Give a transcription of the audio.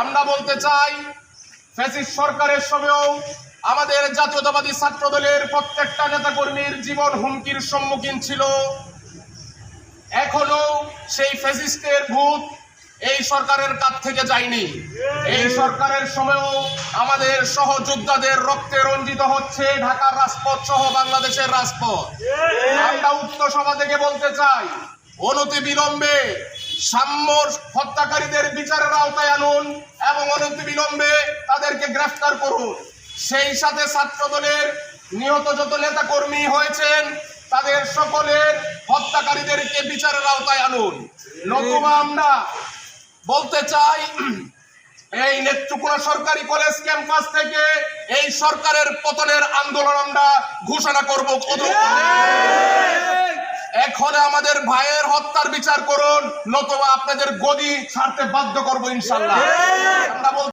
আমরা বলতে চাই, ফ্যাসিস্ট সরকারের সময়ও আমাদের জাতীয়তাবাদী ছাত্র দলের প্রত্যেকটা নেতাকর্মীর জীবন হুমকির সম্মুখীন ছিল। এখনো সেই ফ্যাসিস্টের ভূত এই সরকারের কাছ থেকে যায়নি। এই সরকারের সময়ও আমাদের সহযোদ্ধাদের রক্তে রঞ্জিত হচ্ছে ঢাকার রাজপথ সহ বাংলাদেশের রাজপথ। আমরা উক্ত সভা থেকে বলতে চাই, অনতিবিলম্বে সাম্য হত্যাকারীদের বিচারের আওতায় আনুন এবং অনতিবিলম্বে তাদেরকে গ্রেফতার করুন। সেই সাথে ছাত্র দলের নিহত যত নেতা কর্মী হয়েছেন তাদের সকলের হত্যাকারীদেরকে বিচারের আওতায় আনুন। নতুবা আমরা বলতে চাই, এই নেত্রকোনা সরকারি কলেজ ক্যাম্পাস থেকে এই সরকারের পতনের আন্দোলন আমরা ঘোষণা করব। এখন আমাদের ভাইয়ের হত্যার বিচার করুন, নতুবা আপনাদের গদি ছাড়তে বাধ্য করবো ইনশাল্লাহ।